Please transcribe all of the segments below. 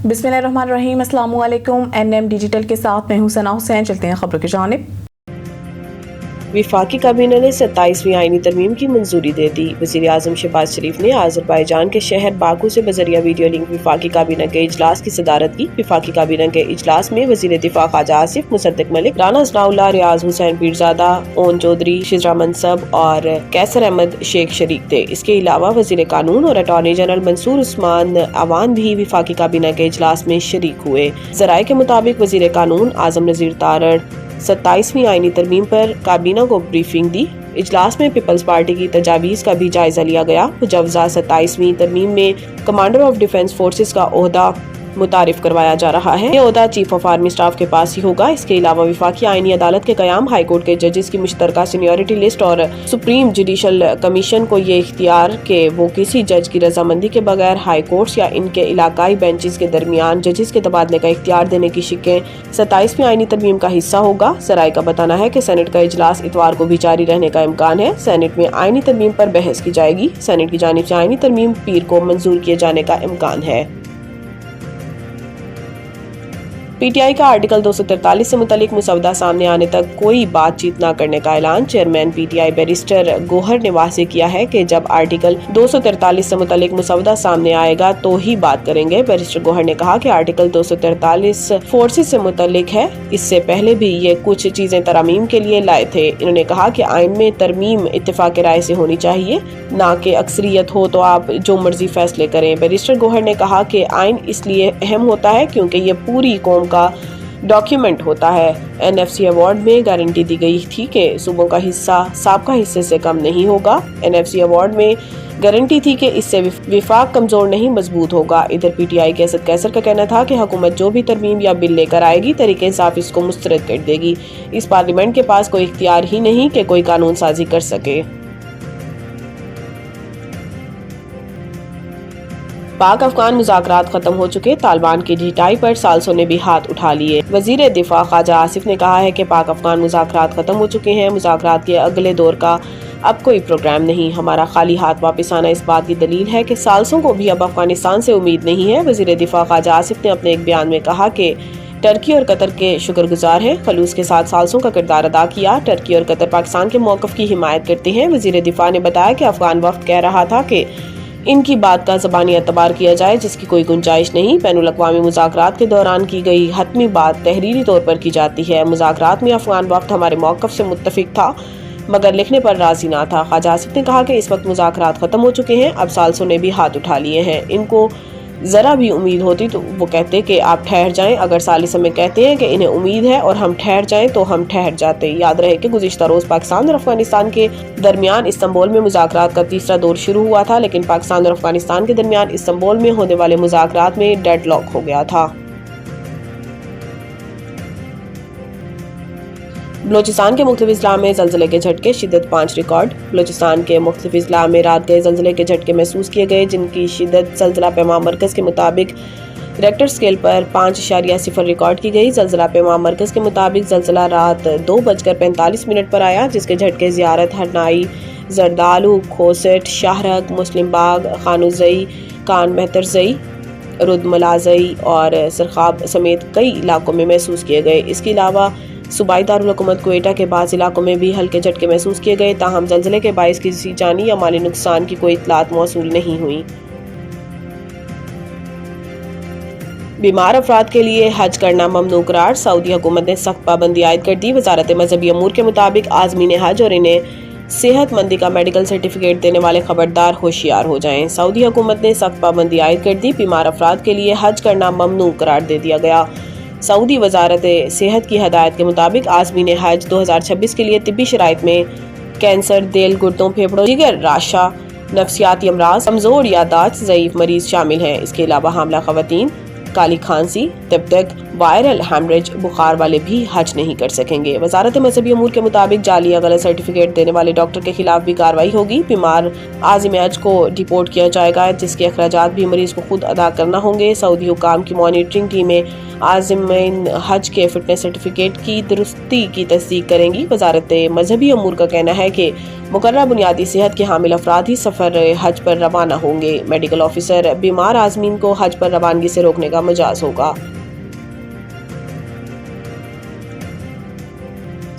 बिस्मिल्लाहिर्रहमानिर्रहीम। अस्सलामु अलैकुम। NM डिजिटल के साथ मैं हूं सना हुसैन। चलते हैं खबरों की जानिब। वफाकी काबीना ने 27वीं आईनी तरमीम की मंजूरी दे दी। वज़ीर आज़म शहबाज शरीफ ने आज़रबाईजान के शहर बाकू से बजरिया वीडियो लिंक वफाकी काबीना के इजलास की सदारत की। वफाकी काबीना के इजलास में वज़ीर दिफा ख्वाजा आसिफ, मुसद्दिक मलिक, राना सनाउल्लाह, रियाज हुसैन पीरजादा, ओन चौधरी, शिजरा मनसब और कैसर अहमद शेख शरीक थे। इसके अलावा वज़ीर कानून और अटॉर्नी जनरल मंसूर उस्मान अवान भी वफाकी काबीना के इजलास में शरीक हुए। ज़राए के मुताबिक वज़ीर कानून आज़म नज़ीर तारड़ 27वीं आईनी तरमीम पर काबीना को ब्रीफिंग दी। इजलास में पीपल्स पार्टी की तजावीज़ का भी जायजा लिया गया। मुजवजा 27वीं तरमीम में कमांडर ऑफ डिफेंस फोर्सेस का ओहदा मुतारिफ करवाया जा रहा है। ये ओहदा चीफ ऑफ आर्मी स्टाफ के पास ही होगा। इसके अलावा वफाकी आईनी अदालत के कयाम, हाई कोर्ट के जजेस की मुश्तरका सीनियरिटी लिस्ट और सुप्रीम जुडिशल कमीशन को ये इख्तियार कि वो किसी जज की रजामंदी के बगैर हाई कोर्ट्स या इनके इलाकाई बेंचेस के दरमियान जजेस के तबादले का इख्तियार देने की शिकें 27वीं आईनी तरमीम का हिस्सा होगा। सराय का बताना है कि सेनेट का इजलास इतवार को भी जारी रहने का इम्कान है। सेनेट में आईनी तरमीम पर बहस की जाएगी। सेनेट की जानिब से आईनी तरमीम पीर को मंजूर किए जाने का इम्कान है। PTI का आर्टिकल 243 से मुतालिक मुसवदा सामने आने तक कोई बातचीत न करने का ऐलान चेयरमैन PTI बैरिस्टर गोहर ने वाज़ेह किया है कि जब आर्टिकल 243 से मुतालिक मुसवदा सामने आएगा तो ही बात करेंगे। बैरिस्टर गोहर ने कहा कि आर्टिकल 243 फोर्सेस से मुतालिक है। इससे पहले भी ये कुछ चीजें तरमीम के लिए लाए थे। इन्होंने कहा कि आइन में तरमीम इत्तेफाक राय से होनी चाहिए, ना कि अक्सरियत हो तो आप जो मर्जी फैसले करें। बैरिस्टर गोहर ने कहा कि आइन इसलिए अहम होता है क्योंकि ये पूरी कौम का डॉक्यूमेंट होता है। NFC अवार्ड में गारंटी दी गई थी कि सूबों का हिस्सा साबका हिस्से से कम नहीं होगा। NFC अवार्ड में गारंटी थी कि इससे विफाक कमजोर नहीं मजबूत होगा। इधर PTI के असद कैसर का कहना था कि हुकूमत जो भी तरमीम या बिल लेकर आएगी तरीके इंसाफ इसको मुस्तरद कर देगी। इस पार्लियामेंट के पास कोई इख्तियार ही नहीं कि कोई कानून साजी कर सके। पाक अफगान मुज़ाकरात खत्म हो चुके, तालिबान की ढिठाई पर साल्सों ने भी हाथ उठा लिए। वज़ीर दिफा ख्वाजा आसिफ ने कहा है कि पाक अफगान मुज़ाकरात खत्म हो चुके हैं। मुज़ाकरात के अगले दौर का अब कोई प्रोग्राम नहीं। हमारा खाली हाथ वापस आना इस बात की दलील है कि साल्सों को भी अब अफगानिस्तान से उम्मीद नहीं है। वज़ीर दिफा ख्वाजा आसिफ ने अपने एक बयान में कहा कि टर्की और कतर के शुक्रगुजार हैं, खलूस के साथ साल्सों का किरदार अदा किया। टर्की और कतर पाकिस्तान के मौक़िफ़ की हिमायत करते हैं। वज़ीर दिफा ने बताया कि अफगान वफ़द कह रहा था कि इनकी बात का ज़बानी एतबार किया जाए जिसकी कोई गुंजाइश नहीं। बैनुल अक़वामी मुज़ाकरात के दौरान की गई हतमी बात तहरीरी तौर पर की जाती है। मुज़ाकरात में अफगान वफ़द हमारे मौक़िफ़ से मुत्तफ़िक़ था मगर लिखने पर राज़ी ना था। ख्वाजा आसिफ ने कहा कि इस वक्त मुज़ाकरात ख़त्म हो चुके हैं, अब साल्सों ने भी हाथ उठा लिए हैं। इनको ज़रा भी उम्मीद होती तो वो कहते कि आप ठहर जाएं। अगर सालिस हमें कहते हैं कि इन्हें उम्मीद है और हम ठहर जाएं तो हम ठहर जाते। याद रहे कि गुज़िश्ता रोज़ पाकिस्तान और अफगानिस्तान के दरमियान इस्तांबुल में मुज़ाकरात का तीसरा दौर शुरू हुआ था, लेकिन पाकिस्तान और अफगानिस्तान के दरमियान इस्तांबुल में होने वाले मुज़ाकरात में डेडलॉक हो गया था। बलोचिस्तान के मुख्तलिफ अजला में ज़लज़ले के झटके, शिद्दत 5 रिकॉर्ड। बलोचिस्तान के मुख्तलिफ अजला में रात गए ज़लज़ले के झटके महसूस किए गए, जिनकी शिद्दत ज़लज़ला पैमा मरकज़ के मुताबिक रेक्टर स्केल पर 5.0 रिकॉर्ड की गई। ज़लज़ला पैमा मरकज़ के मुताबिक ज़लज़ला रात 2:45 पर आया, जिसके झटके ज़ियारत, हरनाई, जरदालू, खोसट, शाहरग, मुस्लिम बाग, खानुज़ई, कान मेहतरज़ई, रुदमलाज़ई और सरखाब समेत कई इलाकों में महसूस किए गए। इसके अलावा सूबाई दारुल हुकूमत क्वेटा के बाज़ इलाकों में भी हल्के झटके महसूस किए गए। ताहम ज़लज़ले के बाइस किसी जानी या माली नुकसान की कोई इत्तलात मौसूल नहीं हुई। बीमार अफराद के लिए हज करना ममनू करार, सऊदी हुकूमत ने सख्त पाबंदी आयद कर दी। वजारत मजहबी अमूर के मुताबिक आज़मीन हज और इन्हें सेहतमंदी का मेडिकल सर्टिफिकेट देने वाले खबरदार होशियार हो जाएं। सऊदी हुकूमत ने सख्त पाबंदी आयद कर दी। बीमार अफराद के लिए हज करना ममनू करार दे दिया गया। सऊदी वजारत सेहत की हदायत के मुताबिक आज़मीन हज 2026 के लिए तिब्बी शराइत में कैंसर, दिल, गुर्दों, फेफड़ों, जिगर, राशा, नफ्सियाती अमराज, कमज़ोर यादाश्त, ज़ईफ़ मरीज शामिल हैं। इसके अलावा हामला ख़वातीन, काली खांसी, तब वायरल हैमरेज, बुखार वाले भी हज नहीं कर सकेंगे। वजारत मजहबी अमूर के मुताबिक जाली या गलत सर्टिफिकेट देने वाले डॉक्टर के खिलाफ भी कार्रवाई होगी। बीमार आज़िम हज को डिपोर्ट किया जाएगा, जिसके अखराजात भी मरीज को खुद अदा करना होंगे। सऊदी हुकाम की मॉनिटरिंग टीमें आज़मीन हज के फिटनेस सर्टिफिकेट की दुरुस्ती की तस्दीक करेंगी। वजारत मजहबी अमूर का कहना है कि मुकर्रर बुनियादी सेहत के हामिल अफराद ही सफ़र हज पर रवाना होंगे। मेडिकल ऑफिसर बीमार आज़मीन को हज पर रवानगी से रोकने का मजाज होगा।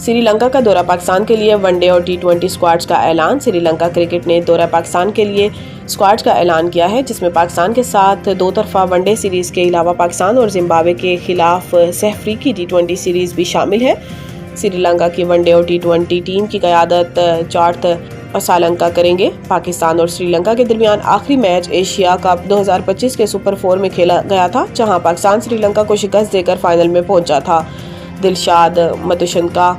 श्रीलंका का दौरा पाकिस्तान के लिए वनडे और T20 स्क्वाड्स का ऐलान। श्रीलंका क्रिकेट ने दौरा पाकिस्तान के लिए स्क्वाड्स का ऐलान किया है, जिसमें पाकिस्तान के साथ 2 तरफा वनडे सीरीज के अलावा पाकिस्तान और जिम्बाब्वे के खिलाफ सह अफ्रीकी T20 सीरीज भी शामिल है। श्रीलंका की वनडे और T20 टीम की क़यादत चार्थ असालंका करेंगे। पाकिस्तान और श्रीलंका के दरमियान आखिरी मैच एशिया कप 2025 के सुपर 4 में खेला गया था, जहां पाकिस्तान श्रीलंका को शिकस्त देकर फाइनल में पहुंचा था। दिलशाद मतुशनका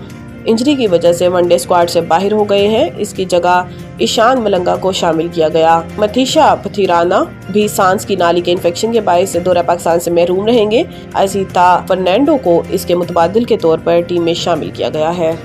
इंजरी की वजह से वनडे स्क्वाड से बाहर हो गए हैं। इसकी जगह ईशान मलंगा को शामिल किया गया। मथीशा पथिराना भी सांस की नाली के इन्फेक्शन के बायस दौरा पाकिस्तान से महरूम रहेंगे। अजीता फर्नांडो को इसके मुतबादिल के तौर पर टीम में शामिल किया गया है।